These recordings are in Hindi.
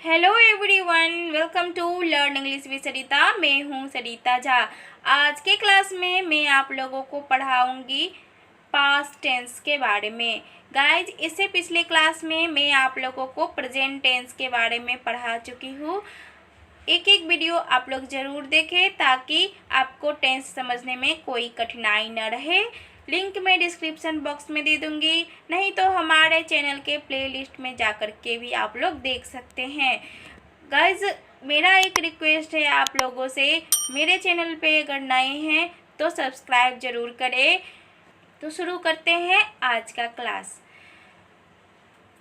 Hello everyone, welcome to learn English with Sarita. मैं हूँ सरिता झा। आज के क्लास में मैं आप लोगों को पढ़ाऊँगी पास्ट टेंस के बारे में। गाइज, इससे पिछले क्लास में मैं आप लोगों को प्रेजेंट टेंस के बारे में पढ़ा चुकी हूँ। एक एक वीडियो आप लोग ज़रूर देखें ताकि आपको टेंस समझने में कोई कठिनाई न रहे। लिंक मैं डिस्क्रिप्शन बॉक्स में दे दूँगी, नहीं तो हमारे चैनल के प्लेलिस्ट में जाकर के भी आप लोग देख सकते हैं। गाइज, मेरा एक रिक्वेस्ट है आप लोगों से, मेरे चैनल पे अगर नए हैं तो सब्सक्राइब ज़रूर करें। तो शुरू करते हैं आज का क्लास।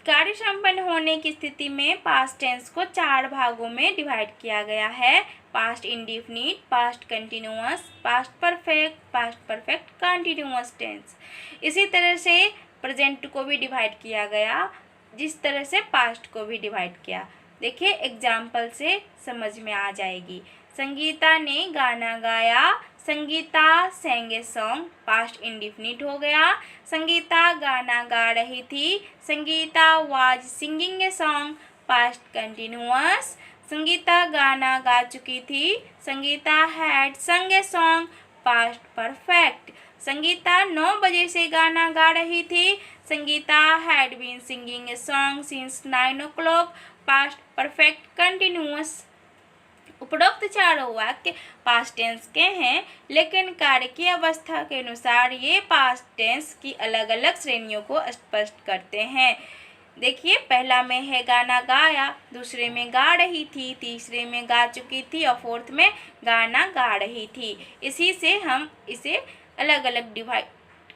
कार्य संपन्न होने की स्थिति में पास्ट टेंस को 4 भागों में डिवाइड किया गया है। Past indefinite, past continuous, past perfect continuous tense. इसी तरह से प्रेजेंट को भी डिवाइड किया गया, जिस तरह से पास्ट को भी डिवाइड किया। देखिए, एग्जाम्पल से समझ में आ जाएगी। संगीता ने गाना गाया। Sangeeta sang a song, past indefinite हो गया। संगीता गाना गा रही थी। Sangeeta was singing a song, past continuous. Sangeeta गाना गा चुकी थी। Sangeeta had sung a song, past perfect. Sangeeta 9 बजे से गाना गा रही थी। Sangeeta had been singing a song since 9 o'clock, past perfect continuous. उपरोक्त चारों वाक्य पास्ट टेंस के हैं, लेकिन कार्य की अवस्था के अनुसार ये पास्ट टेंस की अलग अलग श्रेणियों को स्पष्ट करते हैं। देखिए, पहला में है गाना गाया, दूसरे में गा रही थी, तीसरे में गा चुकी थी और फोर्थ में गाना गा रही थी। इसी से हम इसे अलग अलग डिवाइड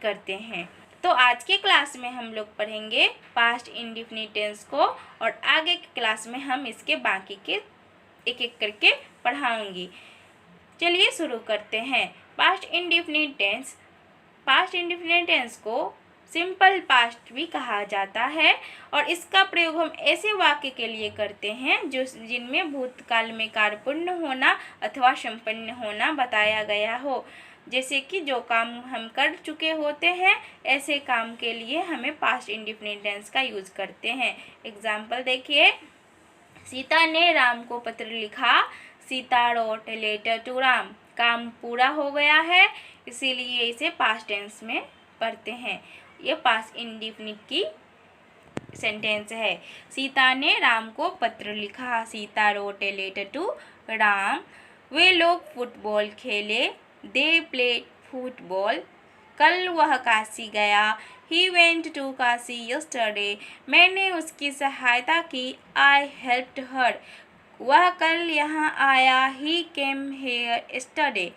करते हैं। तो आज के क्लास में हम लोग पढ़ेंगे पास्ट इंडेफिनिट टेंस को, और आगे के क्लास में हम इसके बाकी के एक एक करके पढ़ाऊंगी। चलिए शुरू करते हैं। Past indefinite tense. Past indefinite tense को सिंपल पास्ट भी कहा जाता है, और इसका प्रयोग हम ऐसे वाक्य के लिए करते हैं जो जिनमें भूतकाल में कार्य पूर्ण होना अथवा संपन्न होना बताया गया हो। जैसे कि जो काम हम कर चुके होते हैं, ऐसे काम के लिए हमें पास्ट इंडेफिनिट टेंस का यूज करते हैं। एग्जाम्पल देखिए, सीता ने राम को पत्र लिखा। Sita wrote a letter to Ram. काम पूरा हो गया है, इसीलिए इसे पास्ट टेंस में पढ़ते हैं। ये पास्ट इंडेफिनिट की सेंटेंस है। सीता ने राम को पत्र लिखा। Sita wrote a letter to Ram. वे लोग फुटबॉल खेले। They played football. कल वह काशी गया। He went to Kashi yesterday. मैंने उसकी सहायता की। I helped her. वह कल यहाँ आया। He came here yesterday.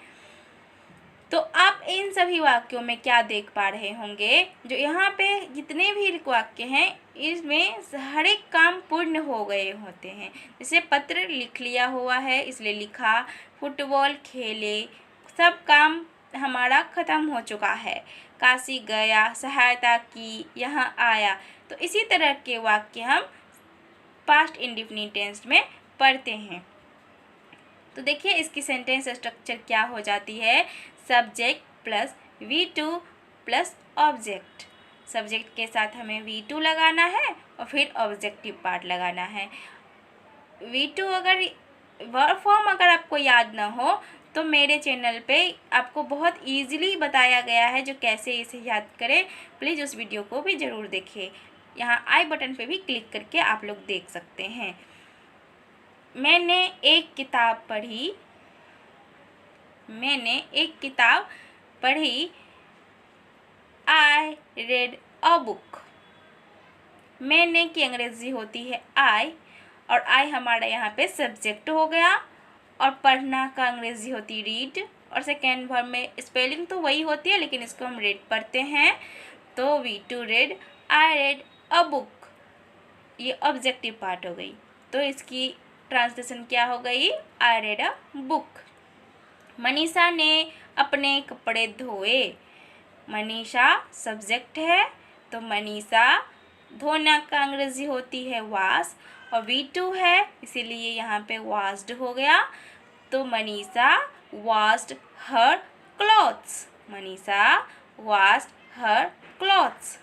तो आप इन सभी वाक्यों में क्या देख पा रहे होंगे, जो यहाँ पे जितने भी वाक्य हैं इसमें हर एक काम पूर्ण हो गए होते हैं। जैसे पत्र लिख लिया हुआ है, इसलिए लिखा। फुटबॉल खेले, सब काम हमारा ख़त्म हो चुका है। काशी गया, सहायता की, यहाँ आया। तो इसी तरह के वाक्य हम पास्ट इंडेफिनिट टेंस में पढ़ते हैं। तो देखिए, इसकी सेंटेंस स्ट्रक्चर क्या हो जाती है। Subject plus V2 plus object. Subject के साथ हमें V2 लगाना है और फिर ऑब्जेक्टिव पार्ट लगाना है। V2 अगर वर्ब फॉर्म अगर आपको याद ना हो तो मेरे चैनल पे आपको बहुत इजीली बताया गया है जो कैसे इसे याद करें। प्लीज़ उस वीडियो को भी ज़रूर देखें। यहाँ आई बटन पे भी क्लिक करके आप लोग देख सकते हैं। मैंने एक किताब पढ़ी। मैंने एक किताब पढ़ी। I read a book. मैंने की अंग्रेजी होती है आई, और आई हमारा यहाँ पे सब्जेक्ट हो गया, और पढ़ना का अंग्रेजी होती रीड, और सेकेंड वर्ब में स्पेलिंग तो वही होती है लेकिन इसको हम रेड पढ़ते हैं। तो V2 red. I read a book, ये ऑब्जेक्टिव पार्ट हो गई। तो इसकी ट्रांसलेशन क्या हो गई, I read a book. Manisha ने अपने कपड़े धोए। मनीषा सब्जेक्ट है, तो मनीषा धोना का अंग्रेजी होती है वाश, और V2 है इसीलिए यहाँ पे वॉश्ड हो गया। तो Manisha washed her clothes. Manisha washed her clothes.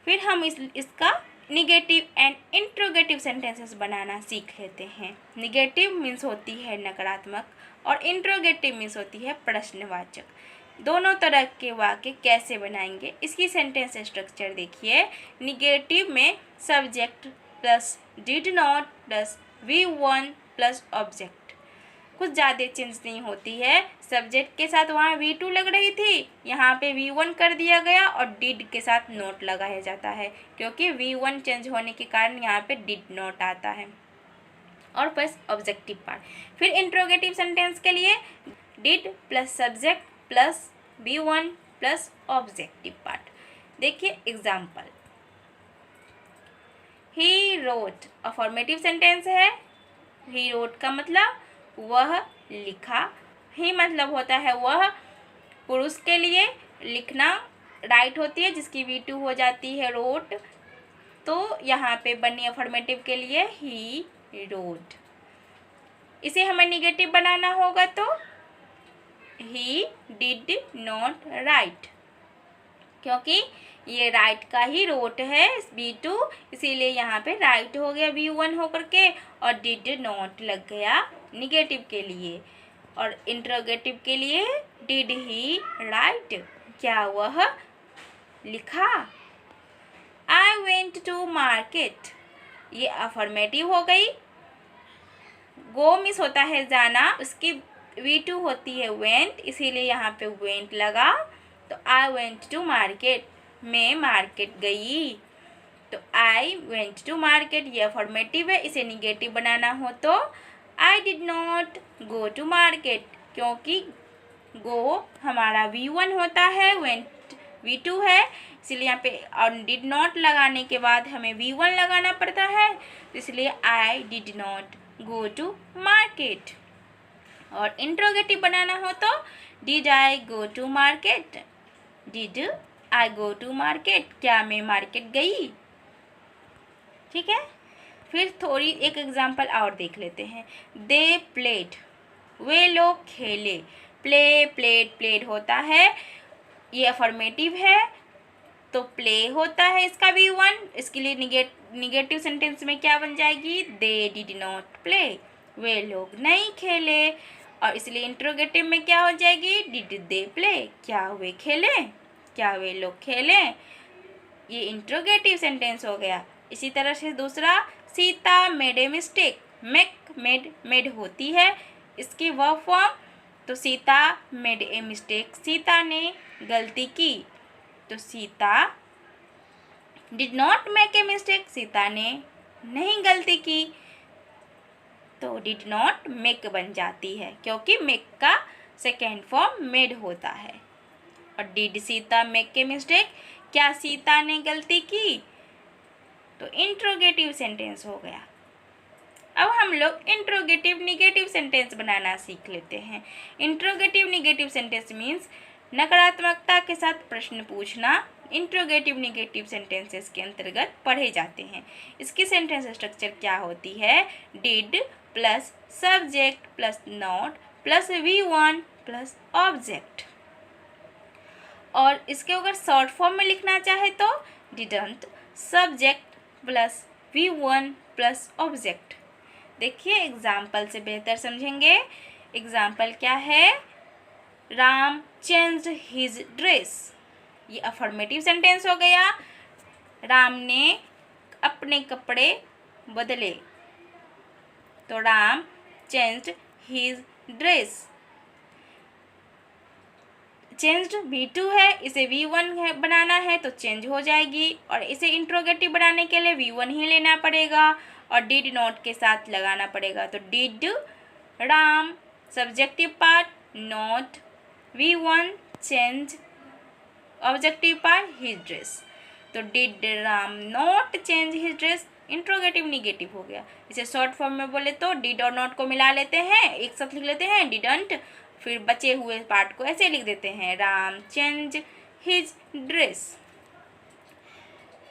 फिर हम इसका negative and interrogative negative sentences बनाना सीख लेते हैं। निगेटिव मीन्स होती है नकारात्मक और इंट्रोगेटिव मीन्स होती है प्रश्नवाचक। दोनों तरह के वाक्य कैसे बनाएंगे, इसकी सेंटेंस स्ट्रक्चर देखिए। निगेटिव में subject plus did not plus V1 plus object, कुछ ज़्यादा चेंज नहीं होती है। सब्जेक्ट के साथ वहाँ V2 लग रही थी, यहाँ पे V1 कर दिया गया और डिड के साथ नोट लगाया जाता है, क्योंकि V1 चेंज होने के कारण यहाँ पे डिड नोट आता है। और बस ऑब्जेक्टिव पार्ट। फिर इंट्रोगेटिव सेंटेंस के लिए did plus subject plus V1 plus objective part. देखिए example, he wrote affirmative sentence है। ही रोट का मतलब वह लिखा। ही मतलब होता है वह, पुरुष के लिए लिखना राइट होती है जिसकी V2 हो जाती है रोट, तो यहाँ पे बनी अफर्मेटिव के लिए ही रोट। इसे हमें निगेटिव बनाना होगा तो ही डिड नॉट राइट, क्योंकि ये राइट का ही रोट है V2, इसीलिए यहाँ पे राइट हो गया V1 होकर के और डिड नॉट लग गया निगेटिव के लिए। और इंट्रोगेटिव के लिए डिड ही राइट, क्या वह लिखा। आई वेंट टू मार्केट, ये अफर्मेटिव हो गई। गो मिस होता है जाना, उसकी V2 होती है वेंट, इसीलिए यहाँ पे वेंट लगा। तो आई वेंट टू मार्केट, मैं मार्केट गई। तो आई वेंट टू मार्केट ये अफर्मेटिव है, इसे निगेटिव बनाना हो तो I did not go to market, क्योंकि गो हमारा V1 होता है, वेंट V2 है, इसलिए यहाँ पे और डिड नॉट लगाने के बाद हमें V1 लगाना पड़ता है, इसलिए I did not go to market. और इंट्रोगेटिव बनाना हो तो did I go to market, did I go to market, क्या मैं मार्केट गई। ठीक है, फिर थोड़ी एक एग्जांपल और देख लेते हैं। दे प्लेड, वे लोग खेले। प्ले प्लेड प्लेड होता है, ये अफर्मेटिव है तो प्ले होता है इसका V1, इसके लिए निगेटिव सेंटेंस में क्या बन जाएगी, दे डिड नॉट प्ले, वे लोग नहीं खेले। और इसलिए इंट्रोगेटिव में क्या हो जाएगी, डिड दे प्ले, क्या वे खेले, क्या वे लोग खेले। ये इंट्रोगेटिव सेंटेंस हो गया। इसी तरह से दूसरा, Sita made a mistake, made होती है इसकी वर्ब फॉर्म, तो Sita made a mistake, Sita ने गलती की। तो Sita did not make a mistake, Sita ने नहीं गलती की, तो डिड नॉट मेक बन जाती है, क्योंकि मेक का सेकेंड फॉर्म मेड होता है। और did Sita make a mistake, क्या सीता ने गलती की, तो इंट्रोगेटिव सेंटेंस हो गया। अब हम लोग इंट्रोगेटिव निगेटिव सेंटेंस बनाना सीख लेते हैं। इंट्रोगेटिव निगेटिव सेंटेंस मीन्स नकारात्मकता के साथ प्रश्न पूछना इंट्रोगेटिव निगेटिव सेंटेंसेस के अंतर्गत पढ़े जाते हैं। इसकी सेंटेंस स्ट्रक्चर क्या होती है, did plus subject plus not plus V1 plus object. और इसके अगर शॉर्ट फॉर्म में लिखना चाहे तो didn't subject plus V1 plus object. देखिए एग्जाम्पल से बेहतर समझेंगे। एग्जाम्पल क्या है, राम चेंज्ड हिज ड्रेस, ये अफर्मेटिव सेंटेंस हो गया। राम ने अपने कपड़े बदले, तो Ram changed his dress. Changed V2 है, इसे V1 है बनाना है तो चेंज हो जाएगी। और इसे इंट्रोगेटिव बनाने के लिए V1 ही लेना पड़ेगा और डिड नॉट के साथ लगाना पड़ेगा। तो did Ram subjective part not V1 change objective part his dress. तो did Ram not change his dress, interrogative negative हो गया। इसे शॉर्ट फॉर्म में बोले तो डिड और नॉट को मिला लेते हैं, एक साथ लिख लेते हैं डिडंट, फिर बचे हुए पार्ट को ऐसे लिख देते हैं, राम चेंज हिज ड्रेस।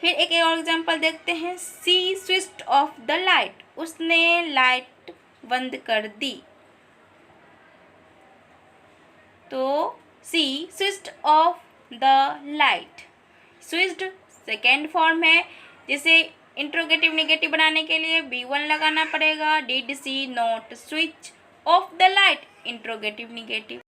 फिर एक और एग्जांपल देखते हैं, she switched off the light, उसने लाइट बंद कर दी। तो she switched off the light, switched second form है, जैसे इंट्रोगेटिव निगेटिव बनाने के लिए B1 लगाना पड़ेगा। Did she not switch off the light, interrogative negative.